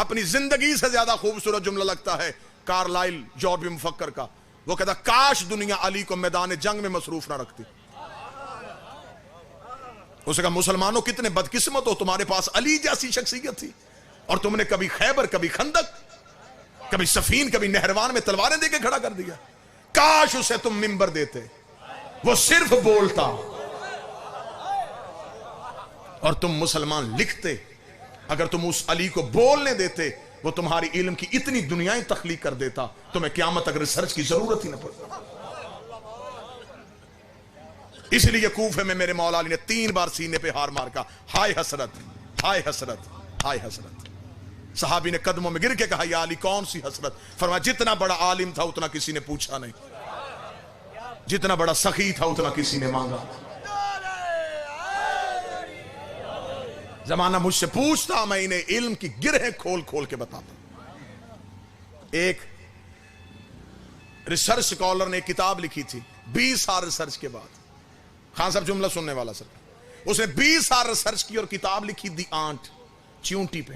اپنی زندگی سے زیادہ خوبصورت جملہ لگتا ہے کارلائل یورپی مفکر کا، وہ کہتا کاش دنیا علی کو میدان جنگ میں مصروف نہ رکھتی۔ اسے کہا مسلمانوں کتنے بدقسمت ہو، تمہارے پاس علی جیسی شخصیت تھی اور تم نے کبھی خیبر، کبھی خندق، کبھی صفین، کبھی نہروان میں تلواریں دے کے کھڑا کر دیا۔ کاش اسے تم منبر دیتے، وہ صرف بولتا اور تم مسلمان لکھتے۔ اگر تم اس علی کو بولنے دیتے وہ تمہاری علم کی اتنی دنیایں تخلیق کر دیتا، تمہیں قیامت تک ریسرچ کی ضرورت ہی نہ پڑتی۔ اس لیے کوفے میں میرے مولا علی نے 3 بار سینے پہ ہار مار کا ہائے حسرت، ہائے حسرت، ہائے حسرت۔ صحابی نے قدموں میں گر کے کہا یا علی کون سی حسرت؟ فرمایا جتنا بڑا عالم تھا اتنا کسی نے پوچھا نہیں، جتنا بڑا سخی تھا اتنا کسی نے مانگا۔ زمانہ مجھ سے پوچھتا، میں انہیں علم کی گرہیں کھول کھول کے بتاتا۔ ایک ریسرچ سکولر نے ایک کتاب لکھی تھی 20 سال ریسرچ کے بعد، خان صاحب جملہ سننے والا سر، اس نے 20 سال ریسرچ کی اور کتاب لکھی دی آنٹ، چیونٹی پہ۔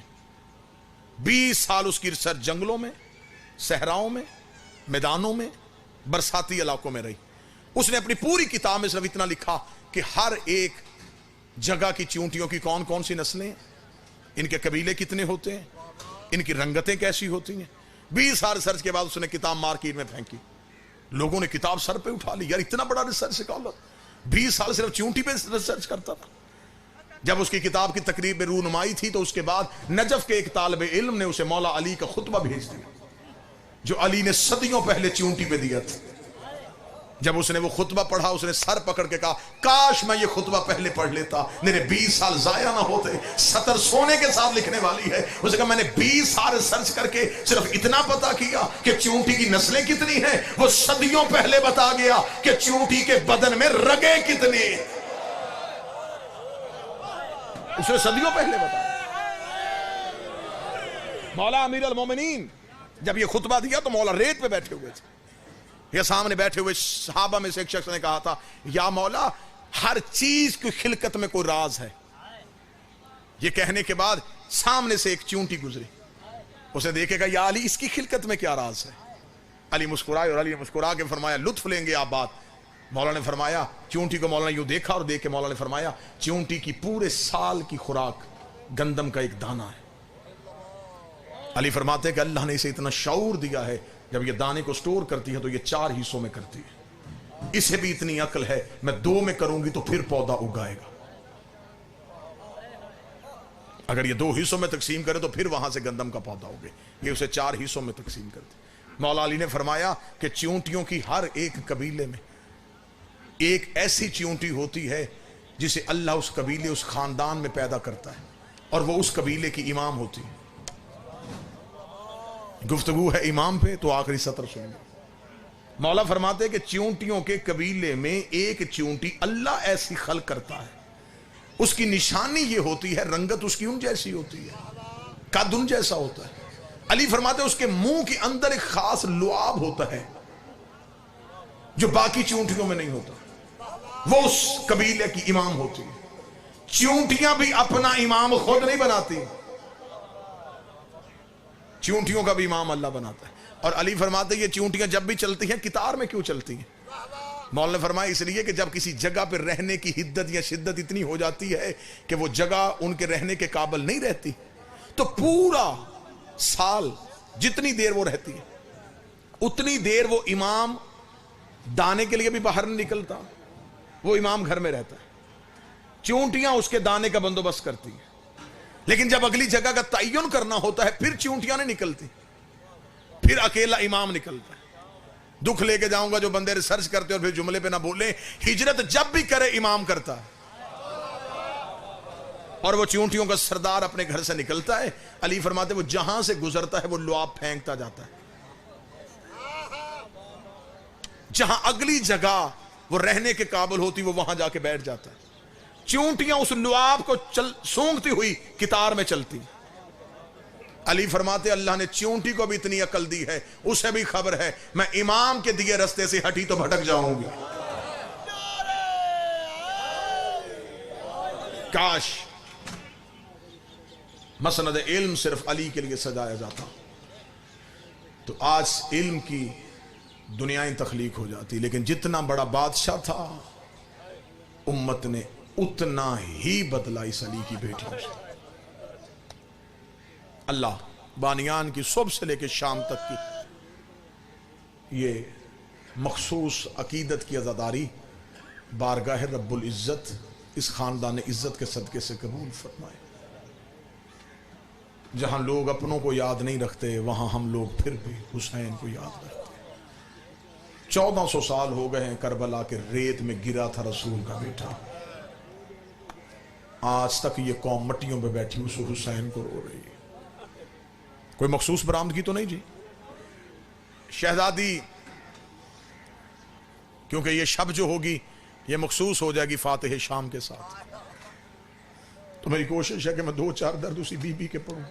20 سال اس کی ریسرچ جنگلوں میں، صحراؤں میں، میدانوں میں، برساتی علاقوں میں رہی۔ اس نے اپنی پوری کتاب میں صرف اتنا لکھا کہ ہر ایک جگہ کی چیونٹیوں کی کون کون سی نسلیں ہیں، ان کے قبیلے کتنے ہوتے ہیں، ان کی رنگتیں کیسی ہوتی ہیں۔ 20 سال ریسرچ کے بعد اس نے کتاب مارکیٹ میں پھینکی، لوگوں نے کتاب سر پہ اٹھا لی، یار اتنا بڑا ریسرچ سکالر 20 سال صرف چیونٹی پہ ریسرچ کرتا تھا۔ جب اس کی کتاب کی تقریب میں رونمائی تھی تو اس کے بعد نجف کے ایک طالب علم نے اسے مولا علی کا خطبہ بھیج دیا جو علی نے صدیوں پہلے چیونٹی پہ دیا تھا۔ جب اس نے وہ خطبہ پڑھا اس نے سر پکڑ کے کہا کاش میں یہ خطبہ پہلے پڑھ لیتا، میرے 20 سال ضائع نہ ہوتے۔ سطر سونے کے ساتھ لکھنے والی ہے۔ اس نے کہا میں نے 20 سال ریسرچ کر کے صرف اتنا پتا کیا کہ چیونٹی کی نسلیں کتنی ہیں، وہ صدیوں پہلے بتا گیا کہ چیونٹی کے بدن میں رگیں کتنی، اس نے صدیوں پہلے بتایا۔ مولا امیر المومنین جب یہ خطبہ دیا تو مولا ریت پہ بیٹھے ہوئے تھے، یا سامنے بیٹھے ہوئے صحابہ میں سے ایک شخص نے کہا تھا یا مولا ہر چیز کی خلقت میں کوئی راز ہے۔ یہ کہنے کے بعد سامنے سے ایک چیونٹی گزری، اسے دیکھے گا یا علی اس کی خلقت میں کیا راز ہے؟ علی مسکرائے اور علی نے مسکرا کے فرمایا لطف لیں گے آپ بات۔ مولا نے فرمایا چیونٹی کو مولا نے یوں دیکھا اور دیکھ کے مولا نے فرمایا چیونٹی کی پورے سال کی خوراک گندم کا ایک دانہ ہے۔ علی فرماتے ہیں کہ اللہ نے اسے اتنا شعور دیا ہے جب یہ دانے کو سٹور کرتی ہے تو یہ 4 حصوں میں کرتی ہے، اسے بھی اتنی عقل ہے میں 2 میں کروں گی تو پھر پودا اگائے گا، اگر یہ 2 حصوں میں تقسیم کرے تو پھر وہاں سے گندم کا پودا ہوگا، یہ اسے 4 حصوں میں تقسیم کرتی۔ مولا علی نے فرمایا کہ چیونٹیوں کی ہر ایک قبیلے میں ایک ایسی چیونٹی ہوتی ہے جسے اللہ اس قبیلے اس خاندان میں پیدا کرتا ہے اور وہ اس قبیلے کی امام ہوتی ہے۔ گفتگو ہے امام پہ تو آخری سطر سنیں گے۔ مولا فرماتے ہیں کہ چیونٹیوں کے قبیلے میں ایک چیونٹی اللہ ایسی خلق کرتا ہے، اس کی نشانی یہ ہوتی ہے رنگت اس کی ان جیسی ہوتی ہے، قد ان جیسا ہوتا ہے۔ علی فرماتے ہیں اس کے منہ کے اندر ایک خاص لعاب ہوتا ہے جو باقی چیونٹیوں میں نہیں ہوتا، وہ اس قبیلے کی امام ہوتی ہے۔ چیونٹیاں بھی اپنا امام خود نہیں بناتی، چیونٹیوں کا بھی امام اللہ بناتا ہے۔ اور علی فرماتے ہیں یہ چیونٹیاں جب بھی چلتی ہیں قطار میں کیوں چلتی ہیں؟ مولا نے فرمایا اس لیے کہ جب کسی جگہ پہ رہنے کی حدت یا شدت اتنی ہو جاتی ہے کہ وہ جگہ ان کے رہنے کے قابل نہیں رہتی تو پورا سال جتنی دیر وہ رہتی ہے اتنی دیر وہ امام دانے کے لیے بھی باہر نہیں نکلتا، وہ امام گھر میں رہتا ہے، چیونٹیاں اس کے دانے کا بندوبست کرتی ہیں۔ لیکن جب اگلی جگہ کا تعین کرنا ہوتا ہے پھر چیونٹیاں نہیں نکلتی، پھر اکیلا امام نکلتا ہے۔ دکھ لے کے جاؤں گا جو بندے ریسرچ کرتے اور پھر جملے پہ نہ بولیں، ہجرت جب بھی کرے امام کرتا ہے، اور وہ چیونٹیوں کا سردار اپنے گھر سے نکلتا ہے۔ علی فرماتے وہ جہاں سے گزرتا ہے وہ لعاب پھینکتا جاتا ہے، جہاں اگلی جگہ وہ رہنے کے قابل ہوتی وہ وہاں جا کے بیٹھ جاتا ہے۔ چیونٹیاں اس لعاب کو سونگتی ہوئی قطار میں چلتی۔ علی فرماتے اللہ نے چیونٹی کو بھی اتنی عقل دی ہے، اسے بھی خبر ہے میں امام کے دیے رستے سے ہٹی تو بھٹک جاؤں گی۔ کاش مسند علم صرف علی کے لیے سجایا جاتا، تو آج علم کی دنیائیں تخلیق ہو جاتی، لیکن جتنا بڑا بادشاہ تھا امت نے اتنا ہی بدلا اس علی کی بیٹیوں سے۔ اللہ بانیان کی صبح سے لے کے شام تک کی یہ مخصوص عقیدت کی عزاداری بارگاہ رب العزت اس خاندان عزت کے صدقے سے قبول فرمائے۔ جہاں لوگ اپنوں کو یاد نہیں رکھتے وہاں ہم لوگ پھر بھی حسین کو یاد رکھتے۔ 1400 سال ہو گئے ہیں کربلا کے ریت میں گرا تھا رسول کا بیٹا، آج تک یہ قوم مٹیوں پہ بیٹھی اس حسین کو رو رہی ہے۔ کوئی مخصوص برآمدگی تو نہیں جی؟ شہزادی کیونکہ یہ شب جو ہوگی یہ مخصوص ہو جائے گی فاتح شام کے ساتھ، تو میری کوشش ہے کہ میں 2-4 درد اسی بی بی کے پڑھوں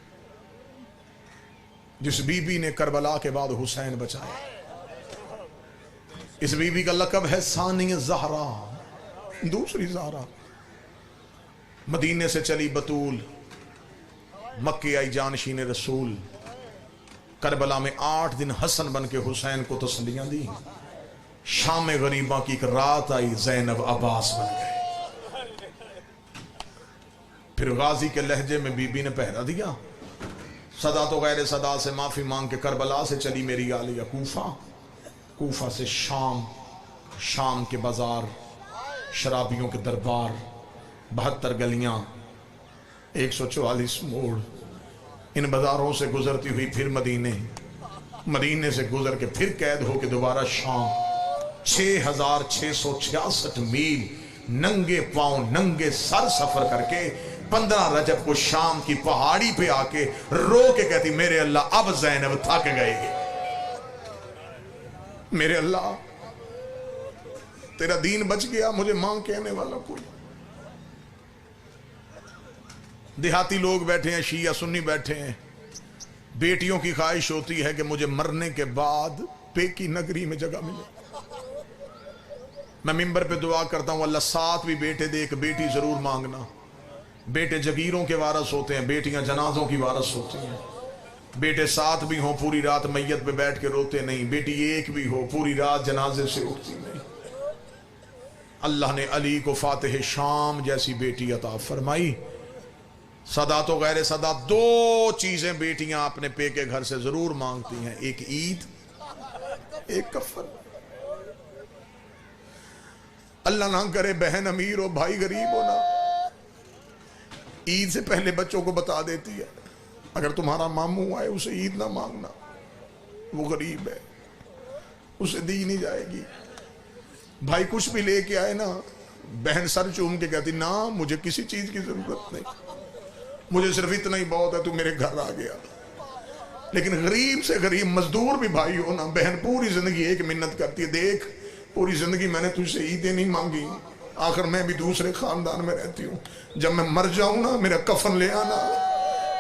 جس بی بی نے کربلا کے بعد حسین بچایا۔ اس بی بی کا لقب ہے ثانی زہرا، دوسری زہرا۔ مدینے سے چلی بطول، مکے آئی جانشین رسول، کربلا میں 8 دن حسن بن کے حسین کو تسلیاں دی، شام غریباں کی ایک رات آئی زینب عباس بن گئے۔ پھر غازی کے لہجے میں بی بی نے پہرا دیا، صدا تو غیر صدا سے معافی مانگ کے کربلا سے چلی میری عالیہ کوفہ، کوفہ سے شام، شام کے بازار، شرابیوں کے دربار، 72 گلیاں، 144 موڑ، ان بازاروں سے گزرتی ہوئی پھر مدینے سے گزر کے پھر قید ہو کے دوبارہ شام، 6666 میل ننگے پاؤں ننگے سر سفر کر کے 15 رجب کو شام کی پہاڑی پہ آ کے رو کے کہتی میرے اللہ اب زینب تھک گئے گی، میرے اللہ تیرا دین بچ گیا، مجھے ماں کہنے والا کوئی۔ دیہاتی لوگ بیٹھے ہیں، شیعہ سنی بیٹھے ہیں، بیٹیوں کی خواہش ہوتی ہے کہ مجھے مرنے کے بعد پیکی نگری میں جگہ ملے۔ میں منبر پہ دعا کرتا ہوں اللہ 7 بھی بیٹے دے، ایک بیٹی ضرور مانگنا۔ بیٹے جگیروں کے وارث ہوتے ہیں، بیٹیاں جنازوں کی وارث ہوتی ہیں۔ بیٹے 7 بھی ہوں پوری رات میت پہ بیٹھ کے روتے نہیں، بیٹی 1 بھی ہو پوری رات جنازے سے اٹھتی نہیں۔ اللہ نے علی کو فاتح شام جیسی بیٹی عطا فرمائی۔ صدا تو غیر صدا 2 چیزیں بیٹیاں اپنے پے کے گھر سے ضرور مانگتی ہیں، ایک عید، ایک کفن۔ اللہ نہ کرے بہن امیر ہو بھائی غریب ہو نا، عید سے پہلے بچوں کو بتا دیتی ہے اگر تمہارا ماموں آئے اسے عید نہ مانگنا، وہ غریب ہے، اسے دی نہیں جائے گی۔ بھائی کچھ بھی لے کے آئے نا، بہن سر چوم کے کہتی نا مجھے کسی چیز کی ضرورت نہیں، مجھے صرف اتنا ہی بہت ہے تو میرے گھر آ گیا۔ لیکن غریب سے غریب مزدور بھی بھائی ہو نا، بہن پوری زندگی ایک منت کرتی ہے، دیکھ پوری زندگی میں نے تجھ سے عیدیں نہیں مانگی، آخر میں بھی دوسرے خاندان میں رہتی ہوں، جب میں مر جاؤں نا میرا کفن لے آنا،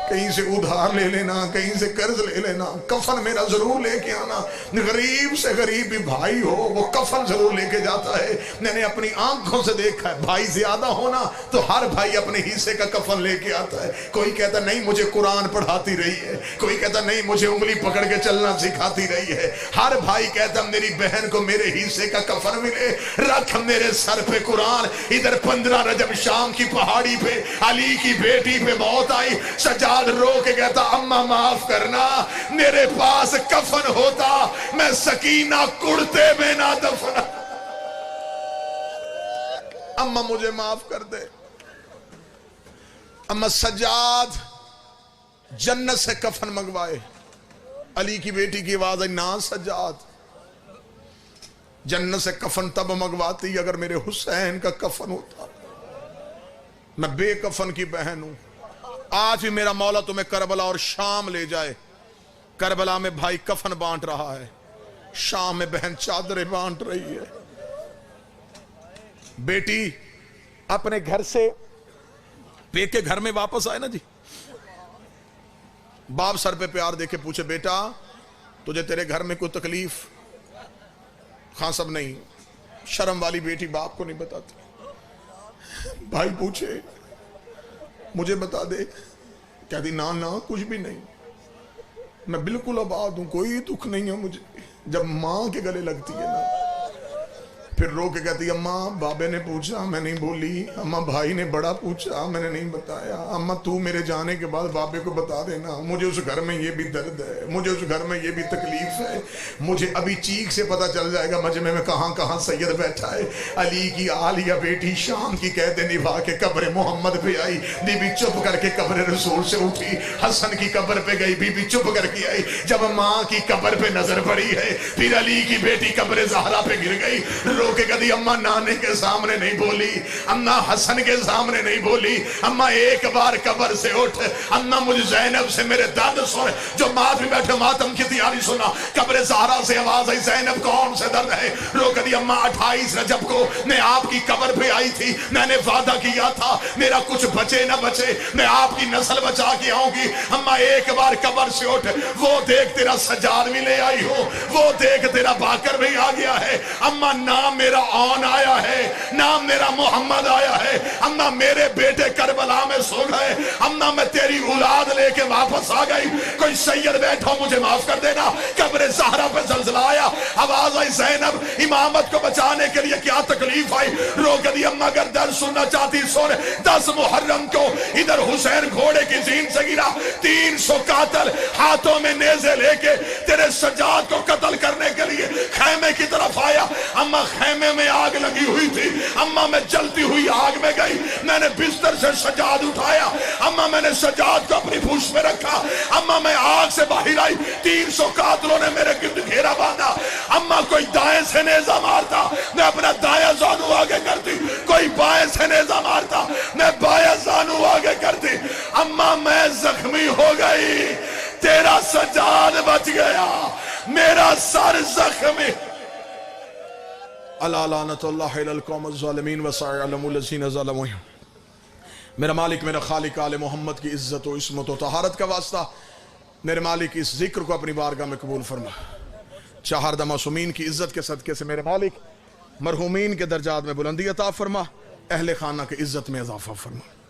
کہیں سے ادھار لے لینا، کہیں سے قرض لے لینا، کفن میرا ضرور لے کے آنا۔ غریب سے غریب بھی بھائی ہو وہ کفن ضرور لے کے جاتا ہے۔ میں نے اپنی آنکھوں سے دیکھا ہے، بھائی زیادہ ہونا تو ہر بھائی اپنے حصے کا کفن لے کے آتا ہے۔ کوئی کہتا نہیں مجھے قرآن پڑھاتی رہی ہے، کوئی کہتا نہیں مجھے انگلی پکڑ کے چلنا سکھاتی رہی ہے، ہر بھائی کہتا میری بہن کو میرے حصے کا کفن ملے، رکھ میرے سر پہ قرآن۔ ادھر 15 رجب شام کی پہاڑی پہ علی کی بیٹی پہ موت آئی، سجاد رو کے کہتا اماں معاف کرنا، میرے پاس کفن ہوتا میں سکینہ کڑتے میں نہ دفنا، اماں مجھے معاف کر دے۔ اماں سجاد جنت سے کفن منگوائے، علی کی بیٹی کی آواز ہے نا سجاد جنت سے کفن تب منگواتی اگر میرے حسین کا کفن ہوتا، میں بے کفن کی بہن ہوں۔ آج بھی میرا مولا تمہیں کربلا اور شام لے جائے، کربلا میں بھائی کفن بانٹ رہا ہے، شام میں بہن چادریں بانٹ رہی ہے۔ بیٹی اپنے گھر سے پے کے گھر میں واپس آئے نا جی، باپ سر پہ پیار دے کے پوچھے بیٹا تجھے تیرے گھر میں کوئی تکلیف؟ خان صاحب نہیں، شرم والی بیٹی باپ کو نہیں بتاتی۔ بھائی پوچھے مجھے بتا دے کہتی نا کچھ بھی نہیں، میں بالکل آباد ہوں، کوئی دکھ نہیں ہے مجھے۔ جب ماں کے گلے لگتی ہے نا پھر رو کے کہتی اماں بابے نے پوچھا میں نہیں بولی، اماں بھائی نے بڑا پوچھا میں نے نہیں بتایا، اماں تو میرے جانے کے بعد بابے کو بتا دینا، مجھے اس گھر میں یہ بھی درد ہے، مجھے اس گھر میں یہ بھی تکلیف ہے، مجھے ابھی چیخ سے پتہ چل جائے گا مجمع میں کہاں کہاں سید بیٹھا ہے۔ علی کی عالیہ بیٹی شام کی قید نبھا کے قبر محمد پہ آئی، بی بی چپ کر کے قبر رسول سے اٹھی، حسن کی قبر پہ گئی، بی بی چپ کر کے آئی۔ جب ماں کی قبر پہ نظر پڑی ہے پھر علی کی بیٹی قبر زہرا پہ گر گئی، رو کے کہتی اماں نانے کے سامنے نہیں بولی، اماں حسن کے سامنے نہیں بولی، اماں ایک بار قبر سے اٹھ، اماں مجھ زینب سے میرے درد سن، جو ماں بھی بیٹھے ماتم کی تیاری سنا، قبر زہرا سے آواز آئی زینب کون سے درد ہے؟ رو کہتی اماں 28 رجب کو میں آپ کی قبر پہ آئی تھی، میں نے وعدہ کیا تھا میرا کچھ بچے نہ بچے میں آپ کی نسل بچا کے آؤں گی، اماں ایک بار قبر سے اٹھ، وہ دیکھ تیرا سجاد بھی لے آئی ہو، وہ دیکھ تیرا باکر بھی آ گیا ہے، اماں نام میرا آن آیا ہے، نام میرا محمد آیا ہے، اماں میرے بیٹے کربلا میں سو گئے، اماں میں تیری اولاد لے کے واپس آ گئی، کوئی سید بیٹھا مجھے معاف کر دینا۔ قبر زہرا پہ زلزلہ آیا، آواز آئی زینب امامت کو بچانے کے لیے کیا تکلیف آئی؟ رو کے دی اماں اگر درد سننا چاہتی سن، 10 محرم کو ادھر حسین گھوڑے کی زین سے گرا، 300 قاتل ہاتھوں میں نیزے لے کے تیرے سجاد کو قتل کرنے کے لیے خیمے کی طرف آیا، اماں خیمے میں آگ لگی ہوئی تھی، اماں میں جلتی ہوئی آگ میں گئی، میں نے بستر سے سجاد اٹھایا، اماں میں نے سجاد کو اپنی پوچھ میں رکھا، اماں میں آگ سے باہر آئی، 300 قاتلوں نے میرے گرد گھیرا باندھا، اماں کوئی دائیں سے نیزہ مارتا میں اپنا دائیں زانو آگے کرتی، کوئی بائیں سے نیزہ مارتا میں بائیں زانو آگے کرتی، اماں میں زخمی ہو گئی، تیرا سجاد بچ گیا، میرا سر زخمی۔ اللہ لعنت اللہ علی القوم الظالمین وسيعلم الذين ظلموا۔ میرا مالک میرا خالق آل محمد کی عزت و عصمت و طہارت کا واسطہ میرے مالک اس ذکر کو اپنی بارگاہ میں قبول فرما، چہاردہ معصومین کی عزت کے صدقے سے میرے مالک مرحومین کے درجات میں بلندی عطا فرما، اہل خانہ کی عزت میں اضافہ فرما۔